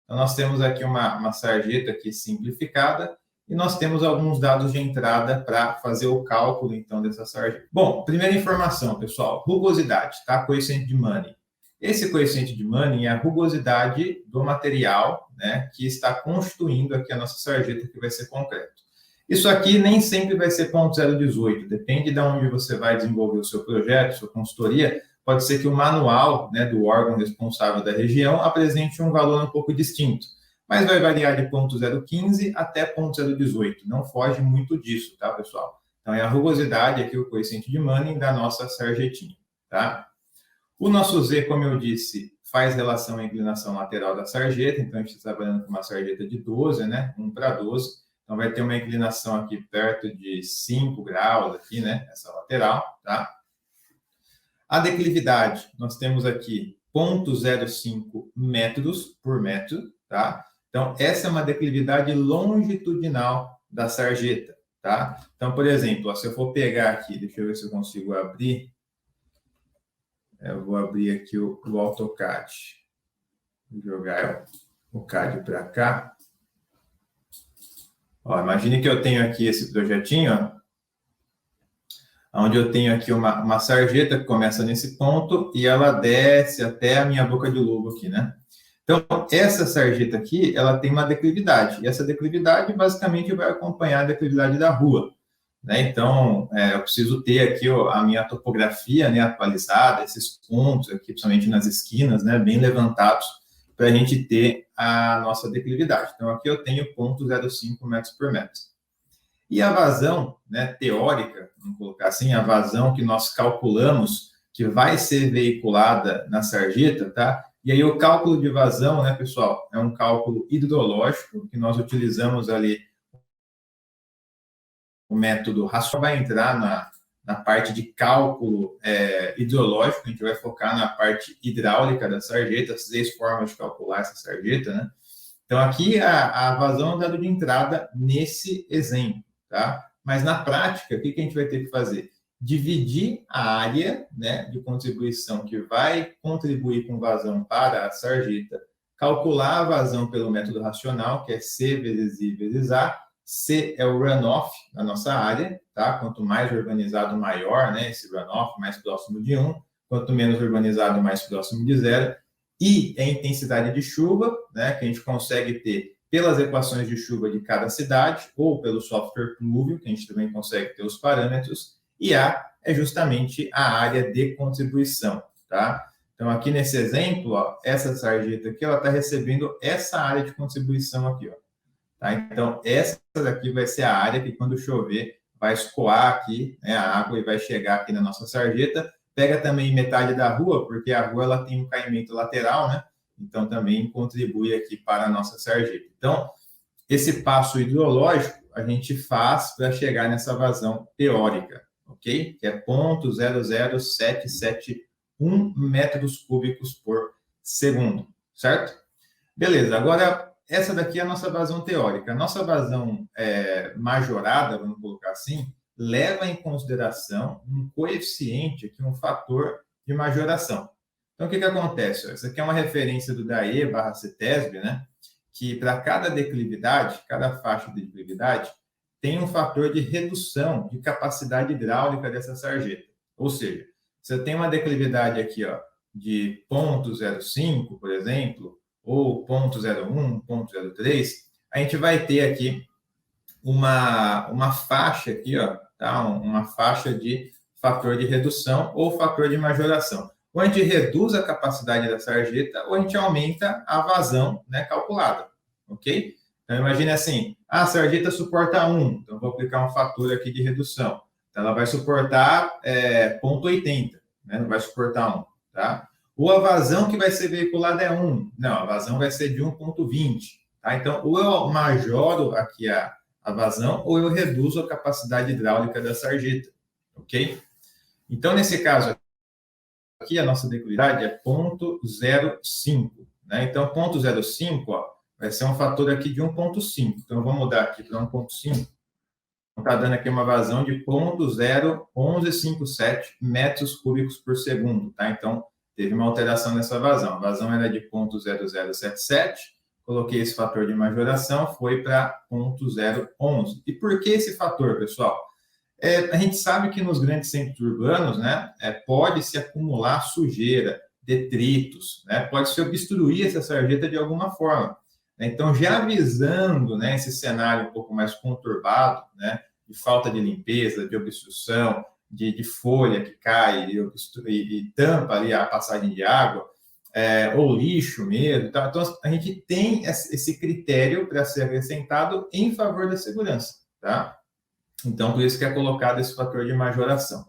Então, nós temos aqui uma sarjeta aqui simplificada e nós temos alguns dados de entrada para fazer o cálculo, então, dessa sarjeta. Bom, primeira informação, pessoal, rugosidade, tá? Coeficiente de Manning. Esse coeficiente de Manning é a rugosidade do material, né, que está constituindo aqui a nossa sarjeta, que vai ser concreto. Isso aqui nem sempre vai ser 0,018, depende de onde você vai desenvolver o seu projeto, sua consultoria. Pode ser que o manual, né, do órgão responsável da região apresente um valor um pouco distinto, mas vai variar de 0,015 até 0,018, não foge muito disso, tá, pessoal? Então, é a rugosidade aqui, o coeficiente de Manning da nossa sarjetinha, tá? O nosso Z, como eu disse, faz relação à inclinação lateral da sarjeta, então a gente está trabalhando com uma sarjeta de 12, né, 1:12, então vai ter uma inclinação aqui perto de 5 graus aqui, né, essa lateral, tá? A declividade, nós temos aqui 0,05 metros por metro, tá? Então, essa é uma declividade longitudinal da sarjeta, tá? Então, por exemplo, ó, se eu for pegar aqui, deixa eu ver se eu consigo abrir. Eu vou abrir aqui o AutoCAD. Vou jogar o CAD para cá. Ó, imagine que eu tenho aqui esse projetinho, ó, onde eu tenho aqui uma sarjeta que começa nesse ponto e ela desce até a minha boca de lobo aqui, né? Então, essa sarjeta aqui, ela tem uma declividade. E essa declividade, basicamente, vai acompanhar a declividade da rua, né? Então, eu preciso ter aqui a minha topografia, né, atualizada, esses pontos aqui, principalmente nas esquinas, né, bem levantados, para a gente ter a nossa declividade. Então, aqui eu tenho 0,05 metros por metro. E a vazão, né, teórica, vamos colocar assim, a vazão que nós calculamos que vai ser veiculada na sarjeta, tá? E aí o cálculo de vazão, né, pessoal, é um cálculo hidrológico que nós utilizamos ali. O método racional vai entrar na parte de cálculo hidrológico, a gente vai focar na parte hidráulica da sarjeta, as 6 formas de calcular essa sarjeta, né? Então, aqui a vazão é o dado de entrada nesse exemplo, tá? Mas na prática, o que a gente vai ter que fazer? Dividir a área, né, de contribuição que vai contribuir com vazão para a sarjeta, calcular a vazão pelo método racional, que é C vezes I vezes A. C é o runoff da nossa área, tá? Quanto mais urbanizado, maior, né? Esse runoff, mais próximo de 1. Quanto menos urbanizado, mais próximo de 0. I é a intensidade de chuva, né? Que a gente consegue ter pelas equações de chuva de cada cidade, ou pelo software Pluvio, que a gente também consegue ter os parâmetros. E A é justamente a área de contribuição, tá? Então, aqui nesse exemplo, ó, essa sarjeta aqui, ela está recebendo essa área de contribuição aqui, ó. Tá? Então, essa daqui vai ser a área que, quando chover, vai escoar aqui, né, a água e vai chegar aqui na nossa sarjeta. Pega também metade da rua, porque a rua ela tem um caimento lateral, né? Então, também contribui aqui para a nossa sarjeta. Então, esse passo hidrológico a gente faz para chegar nessa vazão teórica, ok? Que é 0,00771 metros cúbicos por segundo, certo? Beleza, agora essa daqui é a nossa vazão teórica. A nossa vazão majorada, vamos colocar assim, leva em consideração um coeficiente, aqui, um fator de majoração. Então, o que acontece? Essa aqui é uma referência do DAE/CETESB, né? Que para cada declividade, cada faixa de declividade, tem um fator de redução de capacidade hidráulica dessa sarjeta. Ou seja, se eu tenho uma declividade aqui, ó, de 0,05, por exemplo, ou 0,01, 0,03, a gente vai ter aqui uma faixa aqui, ó, tá? Uma faixa de fator de redução ou fator de majoração. Ou a gente reduz a capacidade da sarjeta, ou a gente aumenta a vazão, né, calculada, ok? Então, imagine assim, a sarjeta suporta 1, então vou aplicar um fator aqui de redução. Então, ela vai suportar 0,80, né? Não vai suportar 1, tá? Ou a vazão que vai ser veiculada é 1. Não, a vazão vai ser de 1,20. Tá? Então, ou eu majoro aqui a vazão, ou eu reduzo a capacidade hidráulica da sarjeta. Ok? Então, nesse caso aqui, a nossa declividade é 0,05. Né? Então, 0,05 vai ser um fator aqui de 1,5. Então, eu vou mudar aqui para 1,5. Está dando aqui uma vazão de 0,01157 metros cúbicos por segundo. Tá? Então, teve uma alteração nessa vazão. A vazão era de 0,0077, coloquei esse fator de majoração, foi para 0,011. E por que esse fator, pessoal? A gente sabe que nos grandes centros urbanos, né, pode se acumular sujeira, detritos, né, pode se obstruir essa sarjeta de alguma forma. Então, já avisando, né, esse cenário um pouco mais conturbado, né, de falta de limpeza, de obstrução, de folha que cai e tampa ali a passagem de água, ou lixo mesmo. Tá? Então, a gente tem esse critério para ser acrescentado em favor da segurança, tá? Então, por isso que é colocado esse fator de majoração.